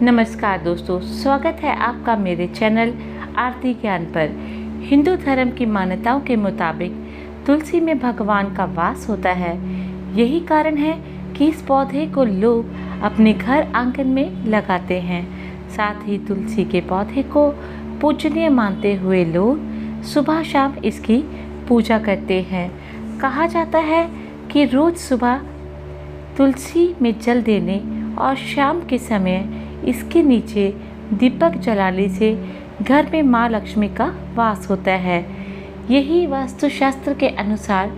नमस्कार दोस्तों, स्वागत है आपका मेरे चैनल आरती ज्ञान पर। हिंदू धर्म की मान्यताओं के मुताबिक तुलसी में भगवान का वास होता है। यही कारण है कि इस पौधे को लोग अपने घर आंगन में लगाते हैं। साथ ही तुलसी के पौधे को पूजनीय मानते हुए लोग सुबह शाम इसकी पूजा करते हैं। कहा जाता है कि रोज सुबह तुलसी में जल देने और शाम के समय इसके नीचे दीपक जलाने से घर में माँ लक्ष्मी का वास होता है। यही वास्तुशास्त्र के अनुसार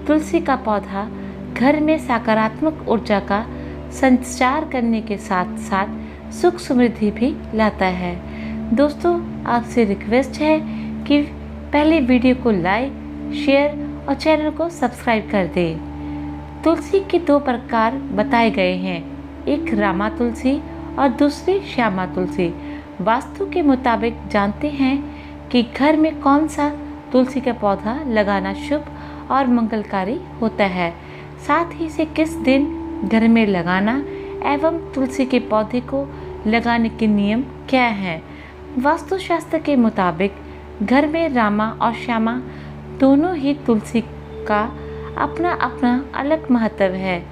तुलसी का पौधा घर में सकारात्मक ऊर्जा का संचार करने के साथ साथ सुख समृद्धि भी लाता है। दोस्तों, आपसे रिक्वेस्ट है कि पहले वीडियो को लाइक, शेयर और चैनल को सब्सक्राइब कर दें। तुलसी के दो प्रकार बताए गए हैं, एक रामा तुलसी और दूसरी श्यामा तुलसी। वास्तु के मुताबिक जानते हैं कि घर में कौन सा तुलसी का पौधा लगाना शुभ और मंगलकारी होता है, साथ ही इसे किस दिन घर में लगाना एवं तुलसी के पौधे को लगाने के नियम क्या हैं। वास्तुशास्त्र के मुताबिक घर में रामा और श्यामा दोनों ही तुलसी का अपना अपना अलग महत्व है।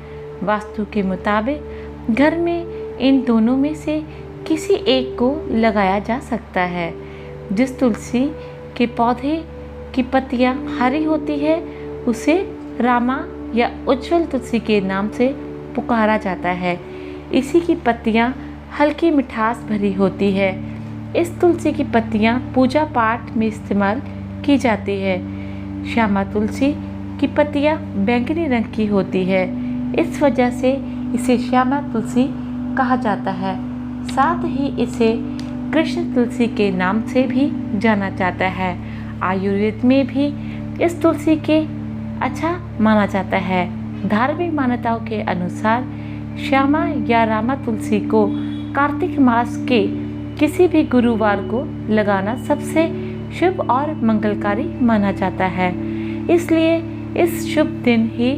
वास्तु के मुताबिक घर में इन दोनों में से किसी एक को लगाया जा सकता है। जिस तुलसी के पौधे की पत्तियां हरी होती है उसे रामा या उज्जवल तुलसी के नाम से पुकारा जाता है। इसी की पत्तियां हल्की मिठास भरी होती है। इस तुलसी की पत्तियां पूजा पाठ में इस्तेमाल की जाती है। श्यामा तुलसी की पत्तियां बैंगनी रंग की होती है, इस वजह से इसे श्यामा तुलसी कहा जाता है। साथ ही इसे कृष्ण तुलसी के नाम से भी जाना जाता है। आयुर्वेद में भी इस तुलसी के अच्छा माना जाता है। धार्मिक मान्यताओं के अनुसार श्यामा या रामा तुलसी को कार्तिक मास के किसी भी गुरुवार को लगाना सबसे शुभ और मंगलकारी माना जाता है। इसलिए इस शुभ दिन ही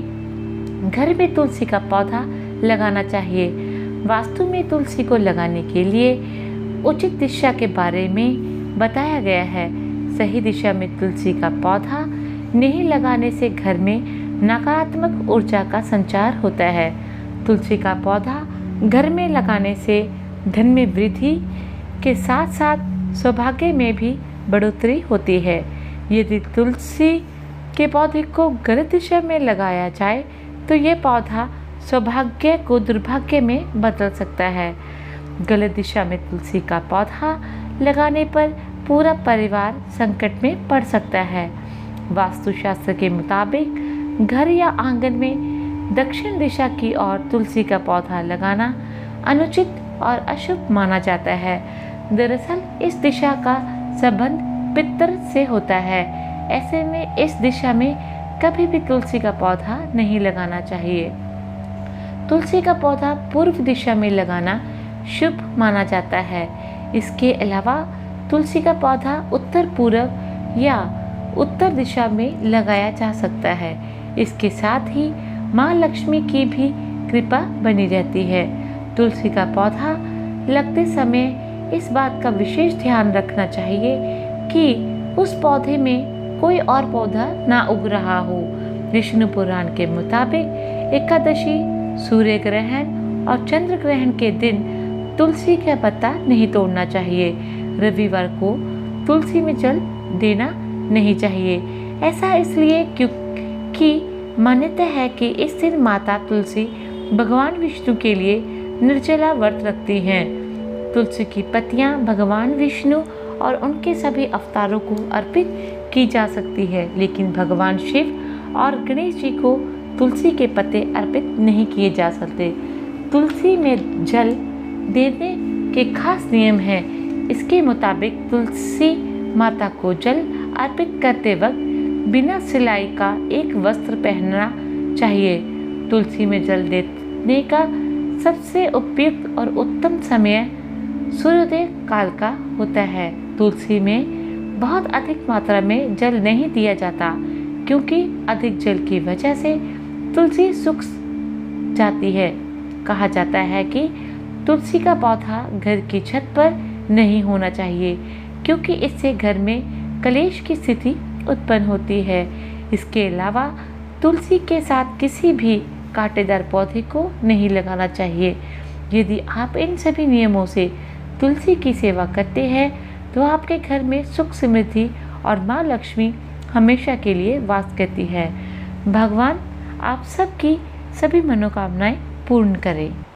घर में तुलसी का पौधा लगाना चाहिए। वास्तु में तुलसी को लगाने के लिए उचित दिशा के बारे में बताया गया है। सही दिशा में तुलसी का पौधा नहीं लगाने से घर में नकारात्मक ऊर्जा का संचार होता है। तुलसी का पौधा घर में लगाने से धन में वृद्धि के साथ साथ सौभाग्य में भी बढ़ोतरी होती है। यदि तुलसी के पौधे को गलत दिशा में लगाया जाए तो यह पौधा सौभाग्य को दुर्भाग्य में बदल सकता है। गलत दिशा में तुलसी का पौधा लगाने पर पूरा परिवार संकट में पड़ सकता है। वास्तुशास्त्र के मुताबिक घर या आंगन में दक्षिण दिशा की ओर तुलसी का पौधा लगाना अनुचित और अशुभ माना जाता है। दरअसल इस दिशा का संबंध पितर से होता है। ऐसे में इस दिशा में कभी भी तुलसी का पौधा नहीं लगाना चाहिए। तुलसी का पौधा पूर्व दिशा में लगाना शुभ माना जाता है। इसके अलावा तुलसी का पौधा उत्तर पूर्व या उत्तर दिशा में लगाया जा सकता है। इसके साथ ही माँ लक्ष्मी की भी कृपा बनी रहती है। तुलसी का पौधा लगते समय इस बात का विशेष ध्यान रखना चाहिए कि उस पौधे में कोई और पौधा ना उग रहा हो। विष्णु पुराण के मुताबिक एकादशी, सूर्य ग्रहण और चंद्र ग्रहण के दिन तुलसी का पत्ता नहीं तोड़ना चाहिए। रविवार को तुलसी में जल देना नहीं चाहिए। ऐसा इसलिए क्योंकि मान्यता है कि इस दिन माता तुलसी भगवान विष्णु के लिए निर्जला व्रत रखती हैं। तुलसी की पत्तियां भगवान विष्णु और उनके सभी अवतारों को अर्पित की जा सकती है, लेकिन भगवान शिव और गणेश जी को तुलसी के पत्ते अर्पित नहीं किए जा सकते। तुलसी में जल देने के खास नियम हैं। इसके मुताबिक तुलसी माता को जल अर्पित करते वक्त बिना सिलाई का एक वस्त्र पहनना चाहिए। तुलसी में जल देने का सबसे उपयुक्त और उत्तम समय सूर्योदय काल का होता है। तुलसी में बहुत अधिक मात्रा में जल नहीं दिया जाता, क्योंकि अधिक जल की वजह से तुलसी सूख जाती है। कहा जाता है कि तुलसी का पौधा घर की छत पर नहीं होना चाहिए, क्योंकि इससे घर में कलेश की स्थिति उत्पन्न होती है। इसके अलावा तुलसी के साथ किसी भी कांटेदार पौधे को नहीं लगाना चाहिए। यदि आप इन सभी नियमों से तुलसी की सेवा करते हैं तो आपके घर में सुख समृद्धि और माँ लक्ष्मी हमेशा के लिए वास करती है। भगवान आप सबकी सभी मनोकामनाएं पूर्ण करें।